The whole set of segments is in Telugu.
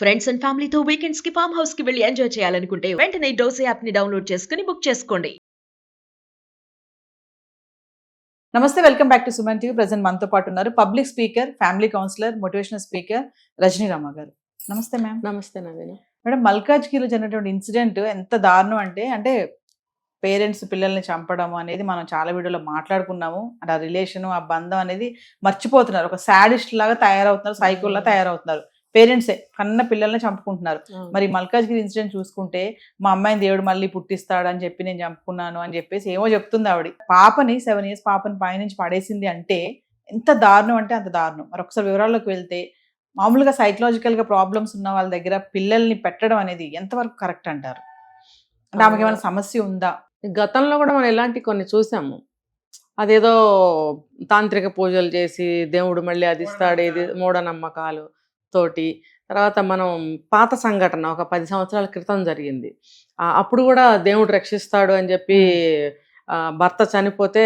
ఫ్రెండ్స్ అండ్ ఫ్యామిలీతో వీకెండ్స్ కి ఫామ్ హౌస్ కి వెళ్ళి ఎంజాయ్ చేయాలనుకుంటే వెంటనే డోసే యాప్ ని డౌన్లోడ్ చేసుకుని బుక్ చేసుకోండి. నమస్తే, welcome back to Suman TV. Present మనతో పాటు ఉన్నారు public speaker, family counsellor, motivational speaker Rajani Rama గారు. నమస్తే మ్యామ్. నమస్తే నవీన. మేడం, మల్కాజ్గిరిలో జరిగినటువంటి ఇన్సిడెంట్ ఎంత దారుణం అంటే పేరెంట్స్ పిల్లల్ని చంపడం అనేది మనం చాలా వీడియోలో మాట్లాడుకున్నాము. అంటే ఆ రిలేషన్, ఆ బంధం అనేది మర్చిపోతున్నారు. ఒక సాడిస్ట్ లాగా తయారవుతున్నారు, సైకోల్లా తయారవుతున్నారు. పేరెంట్సే కన్న పిల్లల్ని చంపుకుంటున్నారు. మరి మల్కాజ్గిరి ఇన్సిడెంట్ చూసుకుంటే మా అమ్మాయిని దేవుడు మళ్ళీ పుట్టిస్తాడు అని చెప్పి నేను చంపుకున్నాను అని చెప్పేసి ఏమో చెప్తుంది ఆవిడ. పాపని 7 years పాపని పైనుంచి పడేసింది అంటే ఎంత దారుణం అంటే అంత దారుణం. మరి ఒకసారి వివరాల్లోకి వెళ్తే, మామూలుగా సైకలాజికల్గా ప్రాబ్లమ్స్ ఉన్న వాళ్ళ దగ్గర పిల్లల్ని పెట్టడం అనేది ఎంతవరకు కరెక్ట్ అంటారు? అంటే ఆమెకి ఏమైనా సమస్య ఉందా? గతంలో కూడా మనం ఇలాంటి కొన్ని చూసాము. అదేదో తాంత్రిక పూజలు చేసి దేవుడు మళ్ళీ అది ఇస్తాడు, ఇది మూఢనమ్మకాలు తోటి. తర్వాత మనం పాత సంఘటన ఒక 10 సంవత్సరాల క్రితం జరిగింది. అప్పుడు కూడా దేవుడు రక్షిస్తాడు అని చెప్పి భర్త చనిపోతే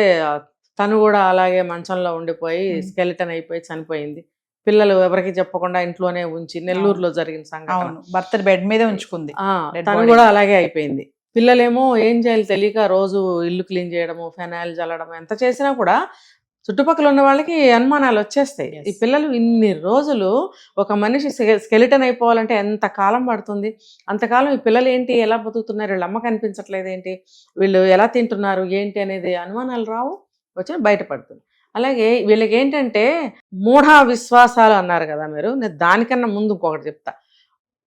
తను కూడా అలాగే మంచంలో ఉండిపోయి స్కెలిటన్ అయిపోయి చనిపోయింది. పిల్లలు ఎవరికి చెప్పకుండా ఇంట్లోనే ఉంచి, నెల్లూరులో జరిగిన సంఘటన. భర్త బెడ్ మీదే ఉంచుకుంది, తను కూడా అలాగే అయిపోయింది. పిల్లలేమో ఏం చేయాలి తెలియక రోజు ఇల్లు క్లీన్ చేయడము, ఫెనాయిల్ చల్లడం, ఎంత చేసినా కూడా చుట్టుపక్కల ఉన్న వాళ్ళకి అనుమానాలు వచ్చేస్తాయి. ఈ పిల్లలు ఇన్ని రోజులు ఒక మనిషి స్కెలిటన్ అయిపోవాలంటే ఎంత కాలం పడుతుంది? అంతకాలం ఈ పిల్లలు ఏంటి, ఎలా బతుకుతున్నారు, వీళ్ళ అమ్మ కనిపించట్లేదు ఏంటి, వీళ్ళు ఎలా తింటున్నారు ఏంటి అనేది అనుమానాలు రావు, వచ్చి బయటపడుతుంది. అలాగే వీళ్ళకి ఏంటంటే మూఢ విశ్వాసాలు అన్నారు కదా మీరు, నేను దానికన్నా ముందు ఇంకొకటి చెప్తా.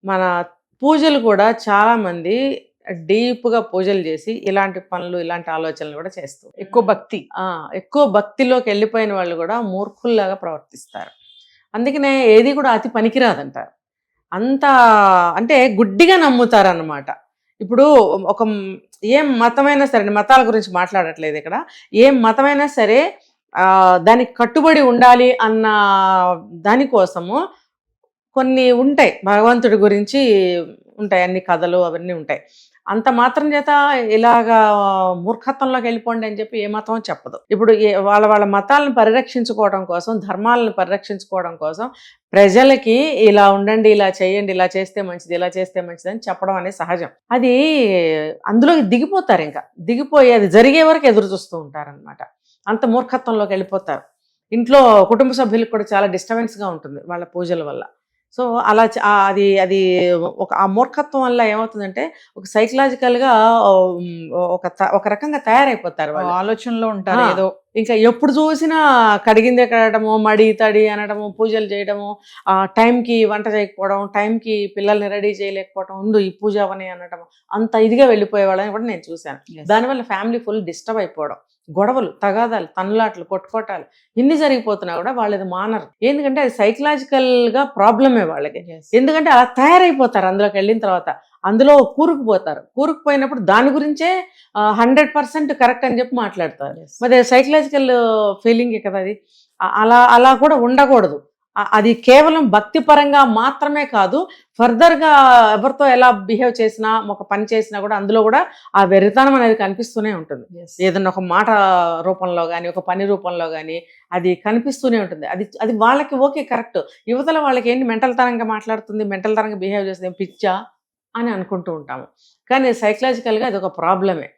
మన పూజలు కూడా చాలామంది డీప్గా పూజలు చేసి ఇలాంటి పనులు, ఇలాంటి ఆలోచనలు కూడా చేస్తూ ఎక్కువ భక్తిలోకి వెళ్ళిపోయిన వాళ్ళు కూడా మూర్ఖుల్లాగా ప్రవర్తిస్తారు. అందుకనే ఏది కూడా అతి పనికిరాదంటారు. అంత అంటే గుడ్డిగా నమ్ముతారన్నమాట. ఇప్పుడు ఒక ఏం మతమైనా సరే, మతాల గురించి మాట్లాడట్లేదు ఇక్కడ, ఏం మతమైనా సరే దానికి కట్టుబడి ఉండాలి అన్న దానికోసము కొన్ని ఉంటాయి, భగవంతుడి గురించి ఉంటాయి, అన్ని కథలు అవన్నీ ఉంటాయి. అంత మాత్రం చేత ఇలాగా మూర్ఖత్వంలోకి వెళ్ళిపోండి అని చెప్పి ఏ మతం చెప్పదు. ఇప్పుడు వాళ్ళ మతాలను పరిరక్షించుకోవడం కోసం, ధర్మాలను పరిరక్షించుకోవడం కోసం ప్రజలకి ఇలా ఉండండి, ఇలా చేయండి, ఇలా చేస్తే మంచిది, ఇలా చేస్తే మంచిది అని చెప్పడం అనేది సహజం. అది అందులోకి దిగిపోతారు, ఇంకా దిగిపోయి అది జరిగే వరకు ఎదురు చూస్తూ ఉంటారనమాట. అంత మూర్ఖత్వంలోకి వెళ్ళిపోతారు. ఇంట్లో కుటుంబ సభ్యులకు కూడా చాలా డిస్టర్బెన్స్గా ఉంటుంది వాళ్ళ పూజల వల్ల. సో అలా అది ఆ మూర్ఖత్వం వల్ల ఏమవుతుందంటే ఒక సైకలాజికల్గా ఒక రకంగా తయారైపోతారు. వాళ్ళు ఆలోచనలో ఉంటారు ఏదో. ఇంకా ఎప్పుడు చూసినా కడిగిందే కడగడము, మడి తడి అనడము, పూజలు చేయడము, టైంకి వంట చేయకపోవడం, టైంకి పిల్లల్ని రెడీ చేయలేకపోవడం, ఉండు ఈ పూజ అవని అనడం, అంత ఇదిగా వెళ్ళిపోయే వాళ్ళని కూడా నేను చూశాను. దానివల్ల ఫ్యామిలీ ఫుల్ డిస్టర్బ్ అయిపోవడం, గొడవలు, తగాదాలు, తన్నులాట్లు, కొట్టుకోటాలు ఇన్ని జరిగిపోతున్నా కూడా వాళ్ళది మానరు. ఎందుకంటే అది సైకలాజికల్గా ప్రాబ్లమే వాళ్ళకి. ఎందుకంటే అలా తయారైపోతారు. అందులోకి వెళ్ళిన తర్వాత అందులో కూరుకుపోయినప్పుడు దాని గురించే 100% కరెక్ట్ అని చెప్పి మాట్లాడతారు. మరి సైకలాజికల్ ఫీలింగే కదా అది. అలా కూడా ఉండకూడదు. అది కేవలం భక్తి పరంగా మాత్రమే కాదు, ఫర్దర్గా ఎవరితో ఎలా బిహేవ్ చేసినా, ఒక పని చేసినా కూడా అందులో కూడా ఆ వెరితనం అనేది కనిపిస్తూనే ఉంటుంది. ఏదన్నా ఒక మాట రూపంలో కానీ, ఒక పని రూపంలో కానీ అది కనిపిస్తూనే ఉంటుంది. అది వాళ్ళకి ఓకే కరెక్ట్. యువతల వాళ్ళకి ఏంటి మెంటల్ తరంగా మాట్లాడుతుంది, మెంటల్ తరంగా బిహేవ్ చేస్తుంది, పిచ్చా అని అనుకుంటూ ఉంటాము. కానీ సైకలాజికల్గా అది ఒక ప్రాబ్లమే.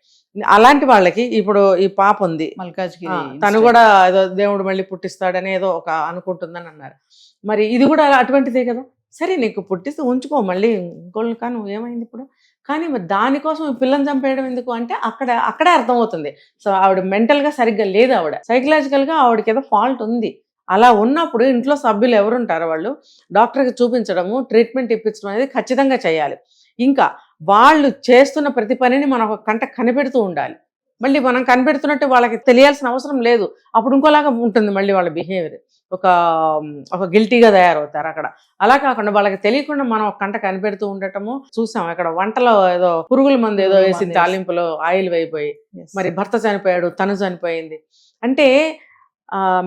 అలాంటి వాళ్ళకి ఇప్పుడు ఈ పాప ఉంది మల్కాజ్గిరి, తను కూడా ఏదో దేవుడు మళ్ళీ పుట్టిస్తాడని ఏదో ఒక అనుకుంటుందని అన్నారు. మరి ఇది కూడా అటువంటిదే కదా. సరే నీకు పుట్టిస్తే ఉంచుకో, మళ్ళీ ఇంకోళ్ళు కానీ ఏమైంది ఇప్పుడు. కానీ మరి దానికోసం పిల్లని చంపేయడం ఎందుకు అంటే అక్కడే అర్థమవుతుంది. సో ఆవిడ మెంటల్గా సరిగ్గా లేదు, ఆవిడ సైకలాజికల్గా ఆవిడకి ఏదో ఫాల్ట్ ఉంది. అలా ఉన్నప్పుడు ఇంట్లో సభ్యులు ఎవరుంటారో వాళ్ళు డాక్టర్కి చూపించడము, ట్రీట్మెంట్ ఇప్పించడం అనేది ఖచ్చితంగా చేయాలి. ఇంకా వాళ్ళు చేస్తున్న ప్రతి పనిని మనం ఒక కంట కనిపెడుతూ ఉండాలి. మళ్ళీ మనం కనిపెడుతున్నట్టు వాళ్ళకి తెలియాల్సిన అవసరం లేదు. అప్పుడు ఇంకోలాగా ఉంటుంది మళ్ళీ వాళ్ళ బిహేవియర్, ఒక గిల్టీగా తయారవుతారు అక్కడ. అలా కాకుండా వాళ్ళకి తెలియకుండా మనం ఒక కంట కనిపెడుతూ ఉండటము చూసాం. అక్కడ వంటలో ఏదో పురుగుల మందు ఏదో వేసి తాలింపులో ఆయిల్ అయిపోయి మరి భర్త చనిపోయాడు, తను చనిపోయింది. అంటే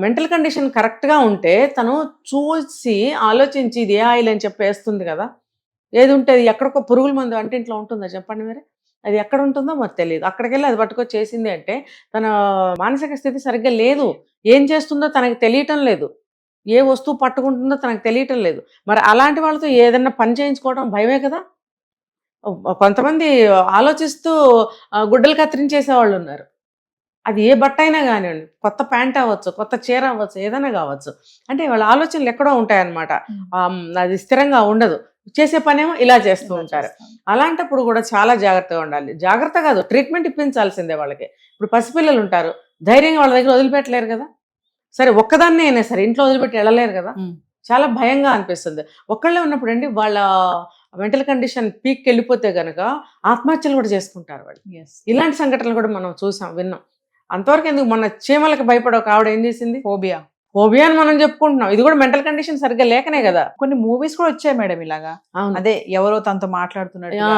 మెంటల్ కండిషన్ కరెక్ట్గా ఉంటే తను చూసి ఆలోచించి ఇది ఏ ఆయిల్ అని చెప్పి వేస్తుంది కదా. ఏది ఉంటుంది, ఎక్కడికో పురుగుల మందు అంటే ఇంట్లో ఉంటుందా చెప్పండి మరి. అది ఎక్కడ ఉంటుందో మరి తెలియదు. అక్కడికి వెళ్ళి అది పట్టుకొచ్చి చేసింది అంటే తన మానసిక స్థితి సరిగ్గా లేదు, ఏం చేస్తుందో తనకి తెలియటం లేదు. ఏ వస్తువు పట్టుకుంటుందో తనకు తెలియటం లేదు. మరి అలాంటి వాళ్ళతో ఏదన్నా పని చేయించుకోవడం భయమే కదా. కొంతమంది ఆలోచిస్తూ గుడ్డలు కత్తిరించేసేవాళ్ళు ఉన్నారు. అది ఏ బట్ట అయినా కానివ్వండి, కొత్త ప్యాంట్ అవ్వచ్చు, కొత్త చీర అవ్వచ్చు, ఏదైనా కావచ్చు. అంటే వాళ్ళ ఆలోచనలు ఎక్కడో ఉంటాయన్నమాట. అది స్థిరంగా ఉండదు. చేసే పనేమో ఇలా చేస్తూ ఉంటారు. అలాంటప్పుడు కూడా చాలా జాగ్రత్తగా ఉండాలి. జాగ్రత్త కాదు, ట్రీట్మెంట్ ఇప్పించాల్సిందే వాళ్ళకి. ఇప్పుడు పసిపిల్లలు ఉంటారు, ధైర్యంగా వాళ్ళ దగ్గర వదిలిపెట్టలేరు కదా. సరే ఒక్కదాన్నే అయినా సరే ఇంట్లో వదిలిపెట్టి వెళ్ళలేరు కదా. చాలా భయంగా అనిపిస్తుంది. ఒక్కళ్ళే ఉన్నప్పుడు అండి వాళ్ళ మెంటల్ కండిషన్ పీక్కి వెళ్ళిపోతే కనుక ఆత్మహత్యలు కూడా చేసుకుంటారు వాళ్ళు. ఇలాంటి సంఘటనలు కూడా మనం చూసాం, విన్నాం. అంతవరకు ఎందుకు, మన చీమలకు భయపడే ఒక ఆవిడ ఏం చేసింది, ఫోబియా అని మనం చెప్పుకుంటున్నాం. ఇది కూడా మెంటల్ కండిషన్ సరిగ్గా లేకనే కదా. కొన్ని మూవీస్ కూడా వచ్చాయి మేడం ఇలాగా. అదే ఎవరో తనతో మాట్లాడుతున్నట్టుగా,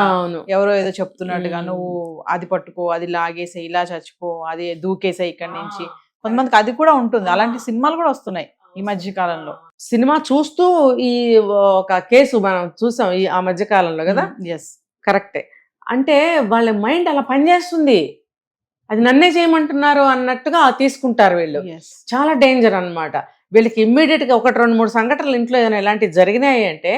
ఎవరో ఏదో చెప్తున్నట్టుగా, నువ్వు అది పట్టుకో, అది లాగేసే, ఇలా చచ్చిపో, అది దూకేసే ఇక్కడి నుంచి. కొంతమందికి అది కూడా ఉంటుంది. అలాంటి సినిమాలు కూడా వస్తున్నాయి ఈ మధ్య కాలంలో. సినిమా చూస్తూ ఈ ఒక కేసు మనం చూసాం ఆ మధ్య కాలంలో కదా. కరెక్టే. అంటే వాళ్ళ మైండ్ అలా పనిచేస్తుంది. అది నన్నే చేయమంటున్నారు అన్నట్టుగా తీసుకుంటారు వీళ్ళు. చాలా డేంజర్ అన్నమాట. వీళ్ళకి ఇమ్మీడియట్గా 1-2-3 సంఘటనలు ఇంట్లో ఏదైనా ఇలాంటివి జరిగినాయి అంటే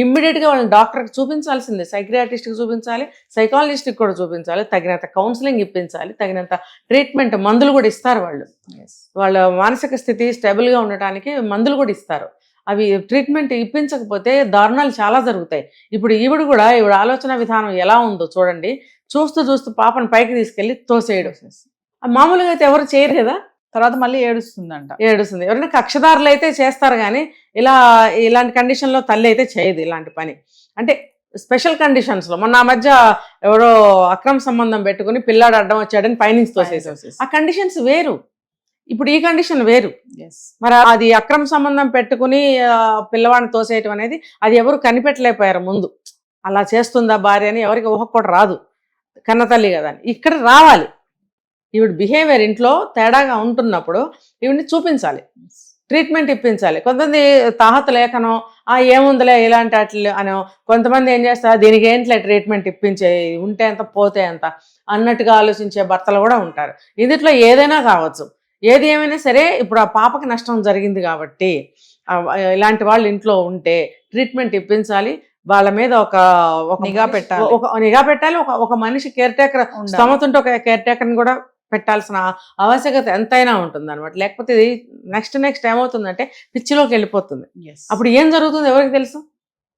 ఇమ్మీడియట్గా వాళ్ళని డాక్టర్కి చూపించాల్సిందే. సైక్రియాటిస్ట్కి చూపించాలి, సైకాలజిస్ట్కి కూడా చూపించాలి, తగినంత కౌన్సిలింగ్ ఇప్పించాలి, తగినంత ట్రీట్మెంట్, మందులు కూడా ఇస్తారు వాళ్ళు. వాళ్ళ మానసిక స్థితి స్టేబుల్గా ఉండటానికి మందులు కూడా ఇస్తారు. అవి ట్రీట్మెంట్ ఇప్పించకపోతే దారుణాలు చాలా జరుగుతాయి. ఇప్పుడు ఈవిడ ఆలోచన విధానం ఎలా ఉందో చూడండి. చూస్తూ చూస్తూ పాపను పైకి తీసుకెళ్లి తోసేయడం. మామూలుగా అయితే ఎవరు చేయరు కదా. తర్వాత మళ్ళీ ఏడుస్తుందంట. ఏడుస్తుంది. ఎవరైనా కక్షదారులు అయితే చేస్తారు కానీ ఇలాంటి కండిషన్లో తల్లి అయితే చేయదు ఇలాంటి పని. అంటే స్పెషల్ కండిషన్స్లో మొన్న ఆ మధ్య ఎవరో అక్రమ సంబంధం పెట్టుకుని పిల్లాడు అడ్డం వచ్చాడని పైనుంచి తోసేసారు. ఆ కండిషన్స్ వేరు, ఇప్పుడు ఈ కండిషన్ వేరు. మరి అది అక్రమ సంబంధం పెట్టుకుని పిల్లవాడిని తోసేయటం అనేది అది ఎవరు కనిపెట్టలేకపోయారు ముందు. అలా చేస్తుందా భార్య అని ఎవరికి ఊహ కూడా రాదు, కన్న తల్లి కదా అని. ఇక్కడ రావాలి. ఈవిడ బిహేవియర్ ఇంట్లో తేడాగా ఉంటున్నప్పుడు ఈవిడ్ని చూపించాలి, ట్రీట్మెంట్ ఇప్పించాలి. కొంతమంది తాహత లేకనో ఏముందిలే ఇలాంటి అట్లే అనో, కొంతమంది ఏం చేస్తారు దీనికి ఏంట్లే ట్రీట్మెంట్ ఇప్పించే, ఉంటే ఎంత పోతే ఎంత అన్నట్టుగా ఆలోచించే భర్తలు కూడా ఉంటారు. ఇందులో ఏదైనా కావచ్చు. ఏది ఏమైనా సరే ఇప్పుడు ఆ పాపకి నష్టం జరిగింది కాబట్టి ఇలాంటి వాళ్ళు ఇంట్లో ఉంటే ట్రీట్మెంట్ ఇప్పించాలి. వాళ్ళ మీద ఒక నిఘా పెట్టాలి. ఒక మనిషి కేర్ టేకర్ స్తోమత ఉంటే ఒక కేర్ టేకర్ని కూడా పెట్టాల్సిన ఆవశ్యకత ఎంతైనా ఉంటుంది అనమాట. లేకపోతే ఇది నెక్స్ట్ ఏమవుతుందంటే పిచ్చిలోకి వెళ్ళిపోతుంది. అప్పుడు ఏం జరుగుతుందో ఎవరికి తెలుసు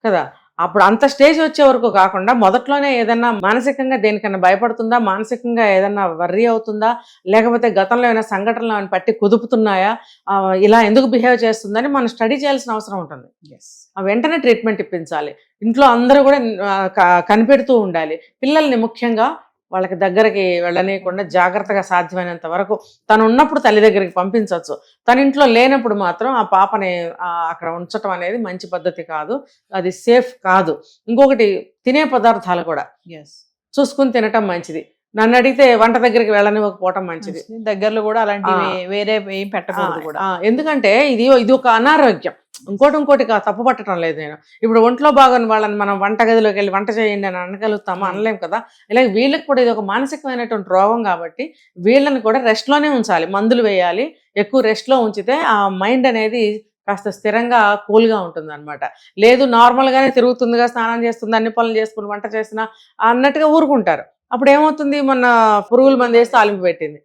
కదా. అప్పుడు అంత స్టేజ్ వచ్చే వరకు కాకుండా మొదట్లోనే ఏదన్నా మానసికంగా దేనికన్నా భయపడుతుందా, మానసికంగా ఏదన్నా వర్రీ అవుతుందా, లేకపోతే గతంలో ఏమైనా సంఘటనలు అని పట్టి కుదుపుతున్నాయా, ఇలా ఎందుకు బిహేవ్ చేస్తుందని మనం స్టడీ చేయాల్సిన అవసరం ఉంటుంది. వెంటనే ట్రీట్మెంట్ ఇప్పించాలి. ఇంట్లో అందరూ కూడా కనిపెడుతూ ఉండాలి. పిల్లల్ని ముఖ్యంగా వాళ్ళకి దగ్గరికి వెళ్ళనీయకుండా జాగ్రత్తగా సాధ్యమైనంత వరకు తను ఉన్నప్పుడు తల్లి దగ్గరికి పంపించవచ్చు. తన ఇంట్లో లేనప్పుడు మాత్రం ఆ పాపని అక్కడ ఉంచటం అనేది మంచి పద్ధతి కాదు, అది సేఫ్ కాదు. ఇంకొకటి తినే పదార్థాలు కూడా చూసుకుని తినటం మంచిది. నన్ను అడిగితే వంట దగ్గరికి వెళ్ళనివ్వకపోవటం మంచిది. దగ్గరలో కూడా అలాంటివి వేరే ఏం పెట్టకూడదు కూడా. ఎందుకంటే ఇది ఒక అనారోగ్యం. ఇంకోటి తప్పు పట్టడం లేదు నేను. ఇప్పుడు ఒంట్లో బాగున్న వాళ్ళని మనం వంటగదిలోకి వెళ్ళి వంట చేయండి అని అనగలుగుతామా? అనలేం కదా. ఇలాగ వీళ్ళకి కూడా ఇది ఒక మానసికమైనటువంటి రోగం కాబట్టి వీళ్ళని కూడా రెస్ట్లోనే ఉంచాలి, మందులు వేయాలి. ఎక్కువ రెస్ట్లో ఉంచితే ఆ మైండ్ అనేది కాస్త స్థిరంగా కూల్గా ఉంటుంది అనమాట. లేదు నార్మల్గానే తిరుగుతుందిగా, స్నానం చేస్తుంది, అన్ని పనులు చేసుకుని వంట చేసినా అన్నట్టుగా ఊరుకుంటారు. అప్పుడు ఏమవుతుంది, మొన్న పురుగుల మందు వేస్తే ఆలింపు పెట్టింది,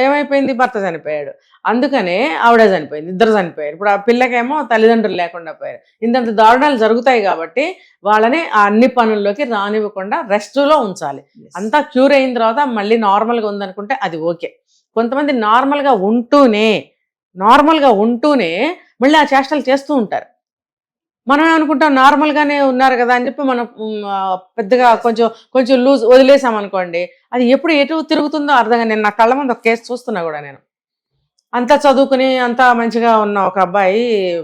ఏమైపోయింది, భర్త చనిపోయాడు. అందుకనే ఆవిడ చనిపోయింది, ఇద్దరు చనిపోయారు. ఇప్పుడు ఆ పిల్లకేమో తల్లిదండ్రులు లేకుండా పోయారు. ఇంతంత దారుణాలు జరుగుతాయి కాబట్టి వాళ్ళని ఆ అన్ని పనుల్లోకి రానివ్వకుండా రెస్ట్లో ఉంచాలి. అంతా క్యూర్ అయిన తర్వాత మళ్ళీ నార్మల్గా ఉందనుకుంటే అది ఓకే. కొంతమంది నార్మల్గా ఉంటూనే మళ్ళీ ఆ చేష్టలు చేస్తూ ఉంటారు. మనం ఏమనుకుంటాం నార్మల్గానే ఉన్నారు కదా అని చెప్పి మనం పెద్దగా కొంచెం లూజ్ వదిలేసామనుకోండి, అది ఎప్పుడు ఎటు తిరుగుతుందో అర్థంగా. నేను నా కళ్ళ ముందు ఒక కేసు చూస్తున్నా కూడా. నేను అంతా చదువుకుని అంతా మంచిగా ఉన్న ఒక అబ్బాయి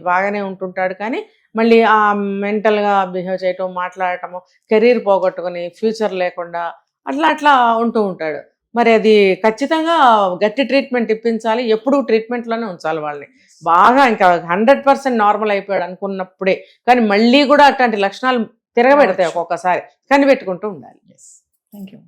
బాగానే ఉంటుంటాడు, కానీ మళ్ళీ ఆ మెంటల్గా బిహేవ్ చేయటం, మాట్లాడటము, కెరీర్ పోగొట్టుకుని ఫ్యూచర్ లేకుండా అట్లా ఉంటూ ఉంటాడు. మరి అది ఖచ్చితంగా గట్టి ట్రీట్మెంట్ ఇప్పించాలి. ఎప్పుడూ ట్రీట్మెంట్లోనే ఉంచాలి వాళ్ళని. బాగా ఇంకా 100% నార్మల్ అయిపోయాడు అనుకున్నప్పుడే. కానీ మళ్ళీ కూడా అట్లాంటి లక్షణాలు తిరగబెడతాయి ఒక్కొక్కసారి, కనిపెట్టుకుంటూ ఉండాలి. Thank you.